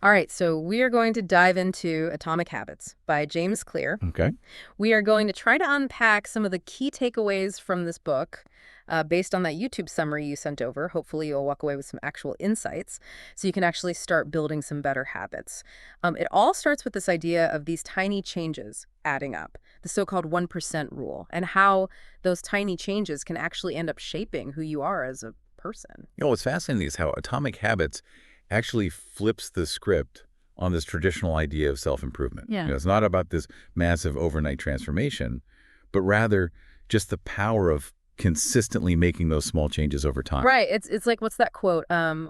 All right, so we are going to dive into Atomic Habits by James Clear. Okay. We are going to try to unpack some of the key takeaways from this book based on that YouTube summary you sent over. Hopefully, you'll walk away with some actual insights so you can actually start building some better habits. It all starts with this idea of these tiny changes adding up, the so-called 1% rule, and how those tiny changes can actually end up shaping who you are as a person. What's fascinating is how Atomic Habits actually flips the script on this traditional idea of self-improvement. Yeah. It's not about this massive overnight transformation, but rather just the power of consistently making those small changes over time. Right. It's like, what's that quote?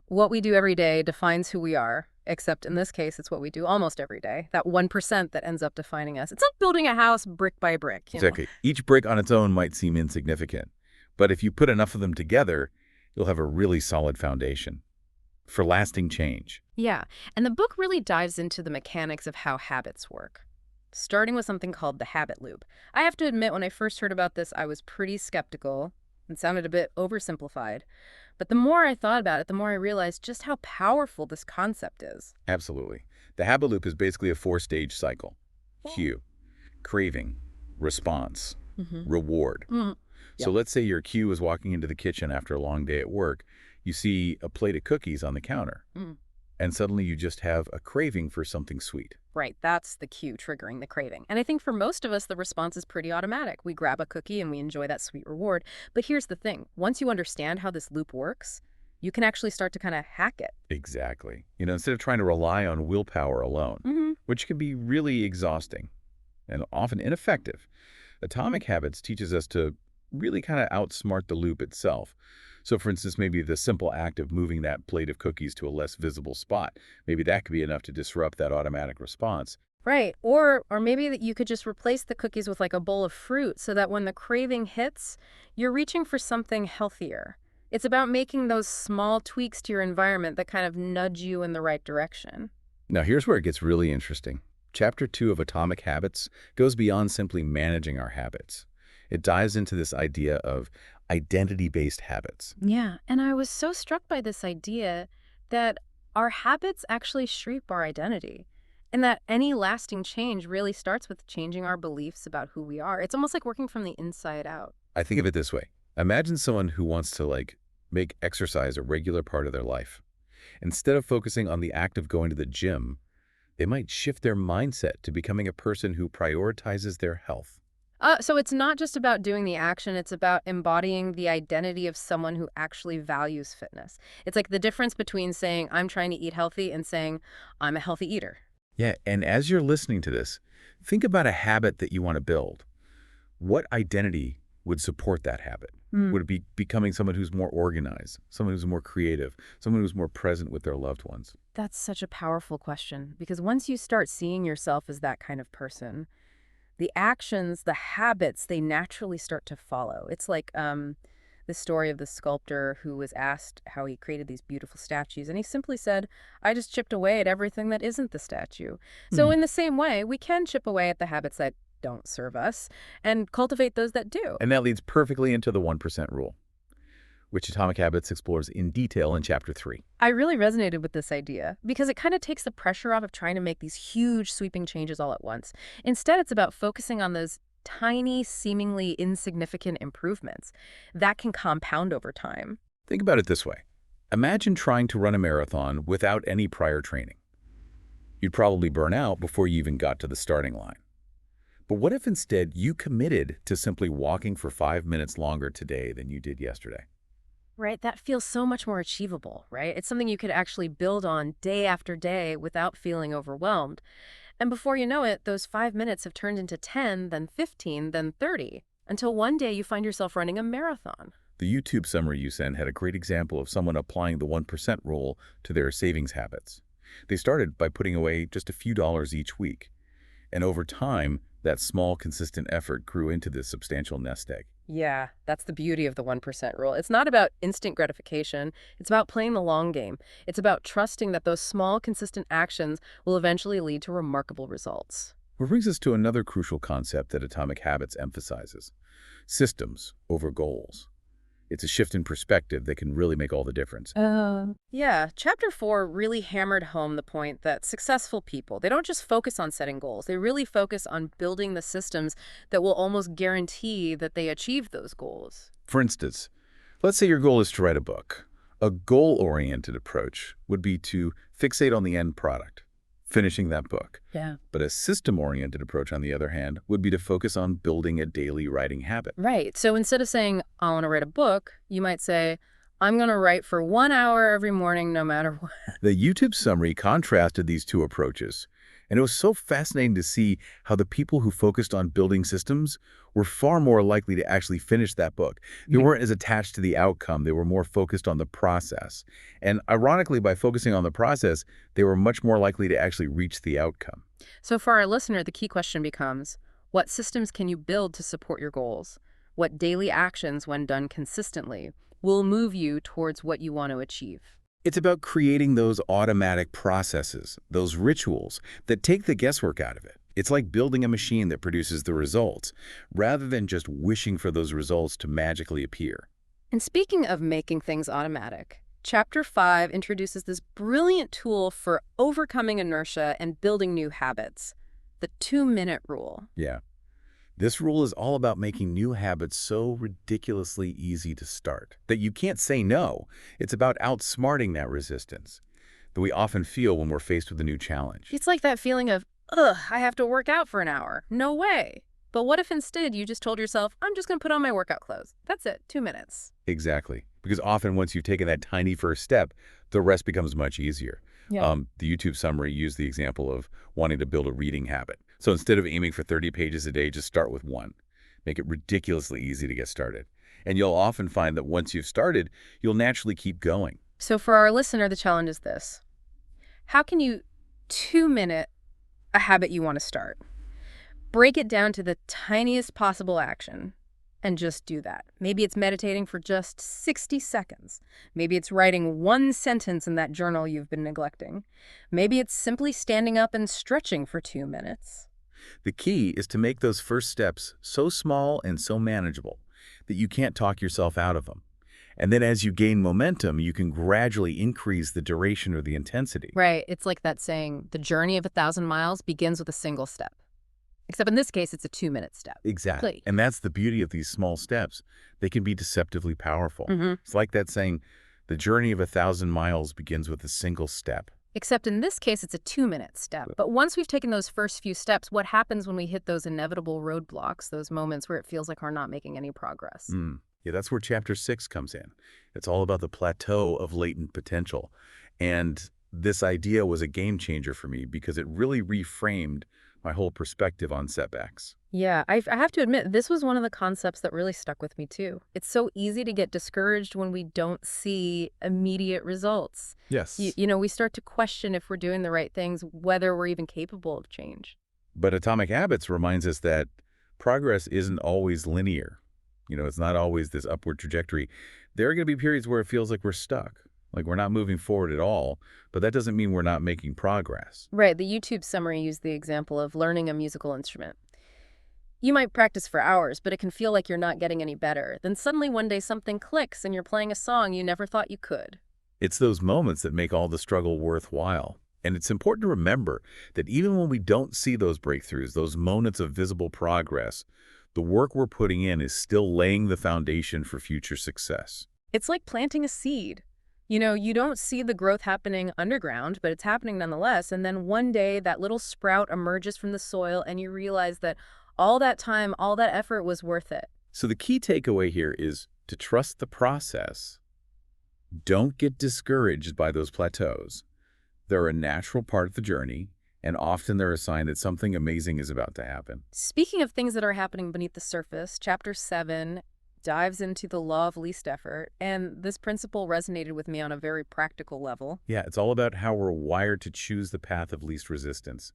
What we do every day defines who we are, except in this case, it's what we do almost every day. That 1% that ends up defining us. It's like building a house brick by brick. Exactly. Each brick on its own might seem insignificant, but if you put enough of them together, you'll have a really solid foundation for lasting change. Yeah. And the book really dives into the mechanics of how habits work, starting with something called the habit loop. I have to admit, when I first heard about this, I was pretty skeptical and sounded a bit oversimplified. But the more I thought about it, the more I realized just how powerful this concept is. Absolutely. The habit loop is basically a four-stage cycle. Cue, craving, response, reward. Mm. So Yep. let's say your cue is walking into the kitchen after a long day at work. You see a plate of cookies on the counter, Mm. and suddenly you just have a craving for something sweet. Right, that's the cue triggering the craving. And I think for most of us, the response is pretty automatic. We grab a cookie and we enjoy that sweet reward. But here's the thing. Once you understand how this loop works, you can actually start to kind of hack it. Exactly. Instead of trying to rely on willpower alone, Hmm. which can be really exhausting and often ineffective, Atomic Habits teaches us to really kind of outsmart the loop itself. So for instance, maybe the simple act of moving that plate of cookies to a less visible spot, maybe that could be enough to disrupt that automatic response. Right. Or maybe that you could just replace the cookies with like a bowl of fruit so that when the craving hits, you're reaching for something healthier. It's about making those small tweaks to your environment that kind of nudge you in the right direction. Now here's where it gets really interesting. Chapter 2 of Atomic Habits goes beyond simply managing our habits. It dives into this idea of identity-based habits. Yeah, and I was so struck by this idea that our habits actually shape our identity, and that any lasting change really starts with changing our beliefs about who we are. It's almost like working from the inside out. I think of it this way. Imagine someone who wants to make exercise a regular part of their life. Instead of focusing on the act of going to the gym, they might shift their mindset to becoming a person who prioritizes their health. So it's not just about doing the action, it's about embodying the identity of someone who actually values fitness. It's like the difference between saying, I'm trying to eat healthy and saying, I'm a healthy eater. Yeah, and as you're listening to this, think about a habit that you want to build. What identity would support that habit? Would it be becoming someone who's more organized, someone who's more creative, someone who's more present with their loved ones? That's such a powerful question because once you start seeing yourself as that kind of person, the actions, the habits, they naturally start to follow. It's like the story of the sculptor who was asked how he created these beautiful statues, and he simply said, I just chipped away at everything that isn't the statue. So in the same way, we can chip away at the habits that don't serve us and cultivate those that do. And that leads perfectly into the 1% rule, which Atomic Habits explores in detail in Chapter 3. I really resonated with this idea because it kind of takes the pressure off of trying to make these huge sweeping changes all at once. Instead, it's about focusing on those tiny, seemingly insignificant improvements that can compound over time. Think about it this way. Imagine trying to run a marathon without any prior training. You'd probably burn out before you even got to the starting line. But what if instead you committed to simply walking for 5 minutes longer today than you did yesterday? Right? That feels so much more achievable, right? It's something you could actually build on day after day without feeling overwhelmed. And before you know it, those 5 minutes have turned into 10, then 15, then 30, until one day you find yourself running a marathon. The YouTube summary you sent had a great example of someone applying the 1% rule to their savings habits. They started by putting away just a few dollars each week. And over time, that small, consistent effort grew into this substantial nest egg. Yeah, that's the beauty of the 1% rule. It's not about instant gratification. It's about playing the long game. It's about trusting that those small, consistent actions will eventually lead to remarkable results. Which brings us to another crucial concept that Atomic Habits emphasizes: systems over goals. It's a shift in perspective that can really make all the difference. Yeah, chapter 4 really hammered home the point that successful people, they don't just focus on setting goals, they really focus on building the systems that will almost guarantee that they achieve those goals. For instance, let's say your goal is to write a book. A goal-oriented approach would be to fixate on the end product, finishing that book. Yeah. But a system-oriented approach, on the other hand, would be to focus on building a daily writing habit. Right. So instead of saying, I want to write a book, you might say, I'm going to write for 1 hour every morning, no matter what. The YouTube summary contrasted these two approaches, and it was so fascinating to see how the people who focused on building systems were far more likely to actually finish that book. They weren't as attached to the outcome. They were more focused on the process. And ironically, by focusing on the process, they were much more likely to actually reach the outcome. So for our listener, the key question becomes, what systems can you build to support your goals? What daily actions, when done consistently, will move you towards what you want to achieve? It's about creating those automatic processes, those rituals that take the guesswork out of it. It's like building a machine that produces the results, rather than just wishing for those results to magically appear. And speaking of making things automatic, Chapter 5 introduces this brilliant tool for overcoming inertia and building new habits, the 2-minute rule. Yeah. This rule is all about making new habits so ridiculously easy to start that you can't say no. It's about outsmarting that resistance that we often feel when we're faced with a new challenge. It's like that feeling of, ugh, I have to work out for an hour. No way. But what if instead you just told yourself, I'm just going to put on my workout clothes. That's it, 2 minutes. Exactly. Because often once you've taken that tiny first step, the rest becomes much easier. Yeah. The YouTube summary used the example of wanting to build a reading habit. So instead of aiming for 30 pages a day, just start with one. Make it ridiculously easy to get started. And you'll often find that once you've started, you'll naturally keep going. So for our listener, the challenge is this. How can you 2-minute a habit you want to start? Break it down to the tiniest possible action and just do that. Maybe it's meditating for just 60 seconds. Maybe it's writing one sentence in that journal you've been neglecting. Maybe it's simply standing up and stretching for 2 minutes. The key is to make those first steps so small and so manageable that you can't talk yourself out of them. And then as you gain momentum, you can gradually increase the duration or the intensity. Right. It's like that saying, the journey of 1,000 miles begins with a single step. Except in this case, it's a 2-minute step. Exactly. And that's the beauty of these small steps. They can be deceptively powerful. It's like that saying, the journey of 1,000 miles begins with a single step. Except in this case, it's a 2-minute step. But once we've taken those first few steps, what happens when we hit those inevitable roadblocks, those moments where it feels like we're not making any progress? Yeah, that's where Chapter 6 comes in. It's all about the plateau of latent potential. And this idea was a game changer for me because it really reframed my whole perspective on setbacks. Yeah, I have to admit, this was one of the concepts that really stuck with me too. It's so easy to get discouraged when we don't see immediate results. Yes. You know, we start to question if we're doing the right things, whether we're even capable of change. But Atomic Habits reminds us that progress isn't always linear. It's not always this upward trajectory. There are going to be periods where it feels like we're stuck, like we're not moving forward at all, but that doesn't mean we're not making progress. Right. The YouTube summary used the example of learning a musical instrument. You might practice for hours, but it can feel like you're not getting any better. Then suddenly one day something clicks and you're playing a song you never thought you could. It's those moments that make all the struggle worthwhile. And it's important to remember that even when we don't see those breakthroughs, those moments of visible progress, the work we're putting in is still laying the foundation for future success. It's like planting a seed. You don't see the growth happening underground, but it's happening nonetheless. And then one day that little sprout emerges from the soil and you realize that all that time, all that effort was worth it. So the key takeaway here is to trust the process. Don't get discouraged by those plateaus. They're a natural part of the journey, and often they're a sign that something amazing is about to happen. Speaking of things that are happening beneath the surface, Chapter 7 dives into the law of least effort, and this principle resonated with me on a very practical level. Yeah, it's all about how we're wired to choose the path of least resistance.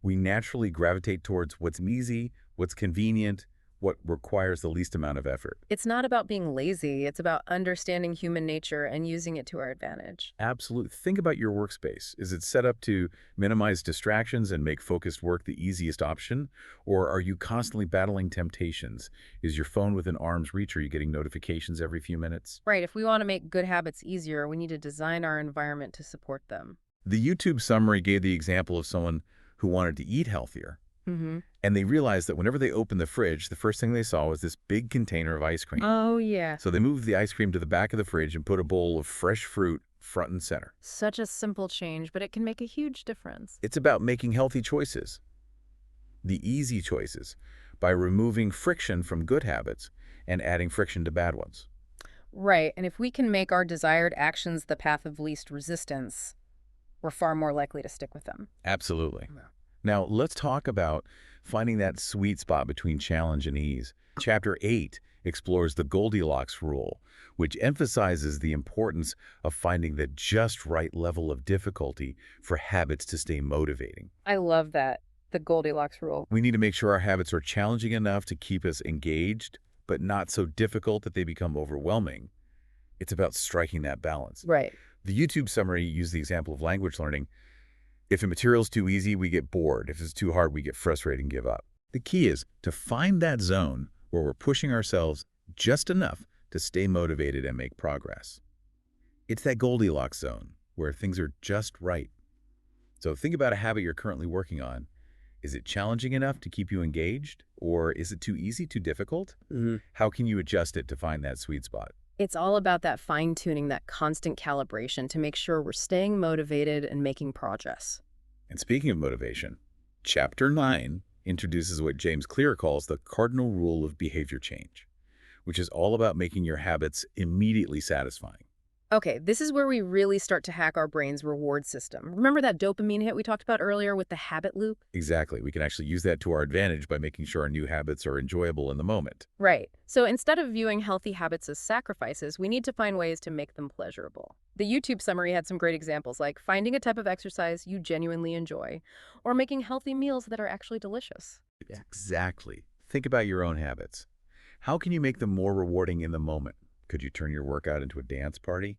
We naturally gravitate towards what's easy, what's convenient, what requires the least amount of effort. It's not about being lazy. It's about understanding human nature and using it to our advantage. Absolutely. Think about your workspace. Is it set up to minimize distractions and make focused work the easiest option? Or are you constantly battling temptations? Is your phone within arm's reach? Are you getting notifications every few minutes? Right, if we want to make good habits easier, we need to design our environment to support them. The YouTube summary gave the example of someone who wanted to eat healthier. Mm-hmm. And they realized that whenever they opened the fridge, the first thing they saw was this big container of ice cream. Oh, yeah. So they moved the ice cream to the back of the fridge and put a bowl of fresh fruit front and center. Such a simple change, but it can make a huge difference. It's about making healthy choices, the easy choices, by removing friction from good habits and adding friction to bad ones. Right, and if we can make our desired actions the path of least resistance, we're far more likely to stick with them. Absolutely. Yeah. Now, let's talk about finding that sweet spot between challenge and ease. Chapter 8 explores the Goldilocks rule, which emphasizes the importance of finding the just right level of difficulty for habits to stay motivating. I love that, the Goldilocks rule. We need to make sure our habits are challenging enough to keep us engaged, but not so difficult that they become overwhelming. It's about striking that balance. Right. The YouTube summary used the example of language learning. If a material's too easy, we get bored. If it's too hard, we get frustrated and give up. The key is to find that zone where we're pushing ourselves just enough to stay motivated and make progress. It's that Goldilocks zone where things are just right. So think about a habit you're currently working on. Is it challenging enough to keep you engaged? Or is it too easy, too difficult? How can you adjust it to find that sweet spot? It's all about that fine-tuning, that constant calibration to make sure we're staying motivated and making progress. And speaking of motivation, Chapter 9 introduces what James Clear calls the cardinal rule of behavior change, which is all about making your habits immediately satisfying. Okay, this is where we really start to hack our brain's reward system. Remember that dopamine hit we talked about earlier with the habit loop? Exactly. We can actually use that to our advantage by making sure our new habits are enjoyable in the moment. Right. So instead of viewing healthy habits as sacrifices, we need to find ways to make them pleasurable. The YouTube summary had some great examples, like finding a type of exercise you genuinely enjoy, or making healthy meals that are actually delicious. Yeah. Exactly. Think about your own habits. How can you make them more rewarding in the moment? Could you turn your workout into a dance party?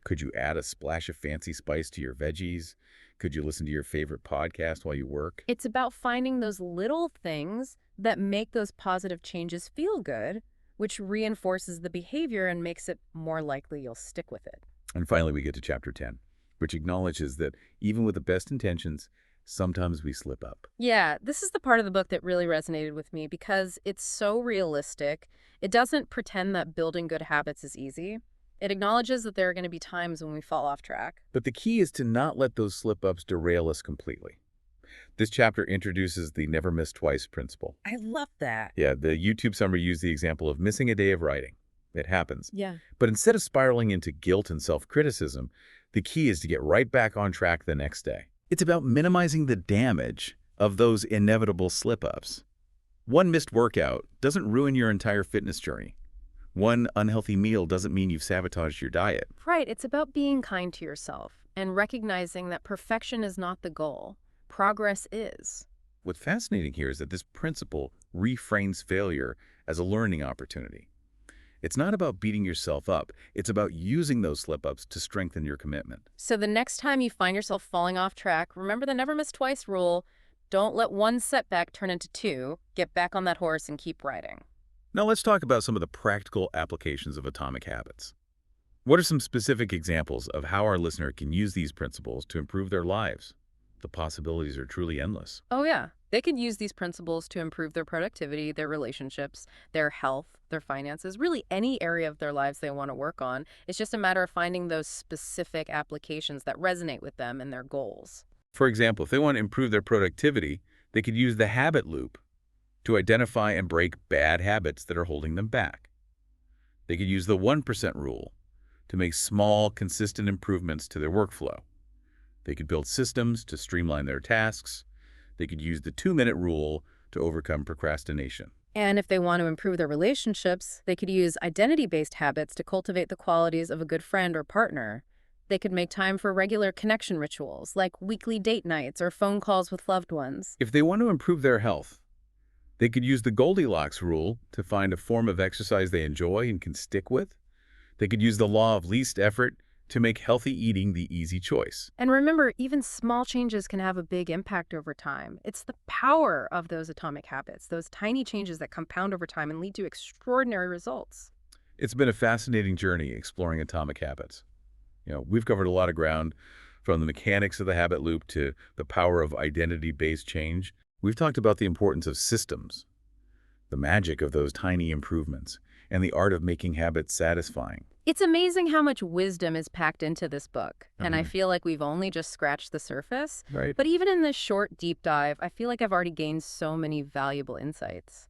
Could you add a splash of fancy spice to your veggies? Could you listen to your favorite podcast while you work? It's about finding those little things that make those positive changes feel good, which reinforces the behavior and makes it more likely you'll stick with it. And finally, we get to Chapter 10, which acknowledges that even with the best intentions, sometimes we slip up. Yeah, this is the part of the book that really resonated with me because it's so realistic. It doesn't pretend that building good habits is easy. It acknowledges that there are going to be times when we fall off track. But the key is to not let those slip-ups derail us completely. This chapter introduces the never miss twice principle. I love that. Yeah, the YouTube summary used the example of missing a day of writing. It happens. Yeah. But instead of spiraling into guilt and self-criticism, the key is to get right back on track the next day. It's about minimizing the damage of those inevitable slip-ups. One missed workout doesn't ruin your entire fitness journey. One unhealthy meal doesn't mean you've sabotaged your diet. Right. It's about being kind to yourself and recognizing that perfection is not the goal. Progress is. What's fascinating here is that this principle reframes failure as a learning opportunity. It's not about beating yourself up. It's about using those slip-ups to strengthen your commitment. So the next time you find yourself falling off track, remember the never miss twice rule. Don't let one setback turn into two. Get back on that horse and keep riding. Now let's talk about some of the practical applications of atomic habits. What are some specific examples of how our listener can use these principles to improve their lives? The possibilities are truly endless. Oh, yeah. They could use these principles to improve their productivity, their relationships, their health, their finances, really any area of their lives they want to work on. It's just a matter of finding those specific applications that resonate with them and their goals. For example, if they want to improve their productivity, they could use the habit loop to identify and break bad habits that are holding them back. They could use the 1% rule to make small, consistent improvements to their workflow. They could build systems to streamline their tasks. They could use the 2-minute rule to overcome procrastination. And if they want to improve their relationships, they could use identity-based habits to cultivate the qualities of a good friend or partner. They could make time for regular connection rituals, like weekly date nights or phone calls with loved ones. If they want to improve their health, They could use the Goldilocks rule to find a form of exercise they enjoy and can stick with. They could use the law of least effort to make healthy eating the easy choice. And remember, even small changes can have a big impact over time. It's the power of those atomic habits, those tiny changes that compound over time and lead to extraordinary results. It's been a fascinating journey exploring atomic habits. We've covered a lot of ground, from the mechanics of the habit loop to the power of identity-based change. We've talked about the importance of systems, the magic of those tiny improvements, and the art of making habits satisfying. It's amazing how much wisdom is packed into this book, and I Mhm. feel like we've only just scratched the surface. Right. But even in this short, deep dive, I feel like I've already gained so many valuable insights.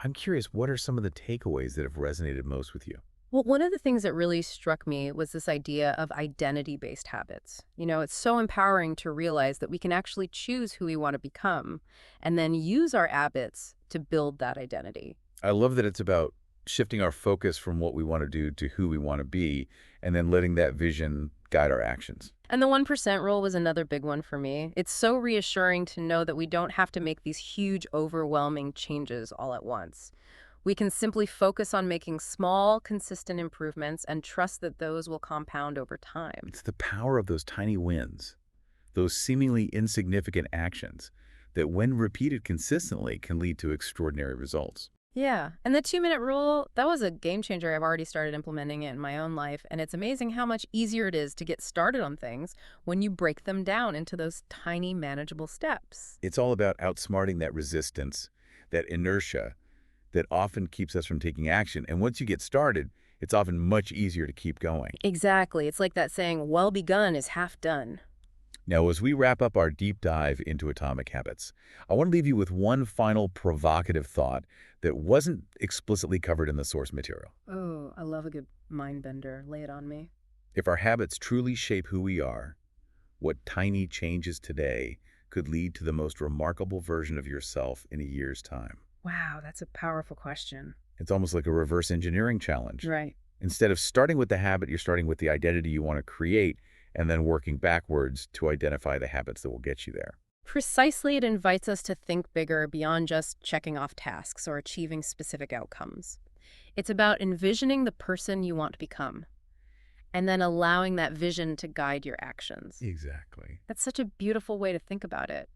I'm curious, what are some of the takeaways that have resonated most with you? Well, one of the things that really struck me was this idea of identity-based habits. It's so empowering to realize that we can actually choose who we want to become and then use our habits to build that identity. I love that it's about shifting our focus from what we want to do to who we want to be, and then letting that vision guide our actions. And the 1% rule was another big one for me. It's so reassuring to know that we don't have to make these huge, overwhelming changes all at once. We can simply focus on making small, consistent improvements and trust that those will compound over time. It's the power of those tiny wins, those seemingly insignificant actions that, when repeated consistently, can lead to extraordinary results. Yeah, and the 2-minute rule, that was a game changer. I've already started implementing it in my own life, and it's amazing how much easier it is to get started on things when you break them down into those tiny, manageable steps. It's all about outsmarting that resistance, that inertia that often keeps us from taking action. And once you get started, it's often much easier to keep going. Exactly. It's like that saying, well begun is half done. Now, as we wrap up our deep dive into atomic habits, I want to leave you with one final provocative thought that wasn't explicitly covered in the source material. Oh, I love a good mind bender. Lay it on me. If our habits truly shape who we are, what tiny changes today could lead to the most remarkable version of yourself in a year's time? Wow, that's a powerful question. It's almost like a reverse engineering challenge. Right. Instead of starting with the habit, you're starting with the identity you want to create and then working backwards to identify the habits that will get you there. Precisely, it invites us to think bigger beyond just checking off tasks or achieving specific outcomes. It's about envisioning the person you want to become and then allowing that vision to guide your actions. Exactly. That's such a beautiful way to think about it.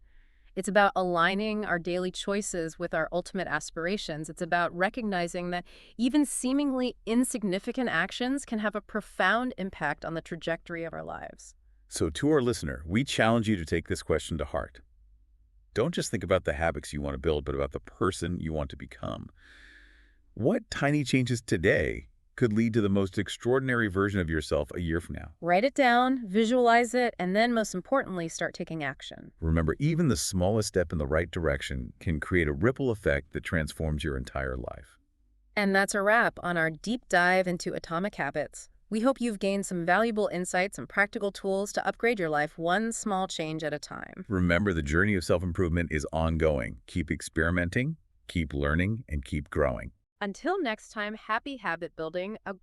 It's about aligning our daily choices with our ultimate aspirations. It's about recognizing that even seemingly insignificant actions can have a profound impact on the trajectory of our lives. So to our listener, we challenge you to take this question to heart. Don't just think about the habits you want to build, but about the person you want to become. What tiny changes today could lead to the most extraordinary version of yourself a year from now? Write it down, visualize it, and then most importantly, start taking action. Remember, even the smallest step in the right direction can create a ripple effect that transforms your entire life. And that's a wrap on our deep dive into atomic habits. We hope you've gained some valuable insights and practical tools to upgrade your life one small change at a time. Remember, the journey of self-improvement is ongoing. Keep experimenting, keep learning, and keep growing. Until next time, happy habit building, a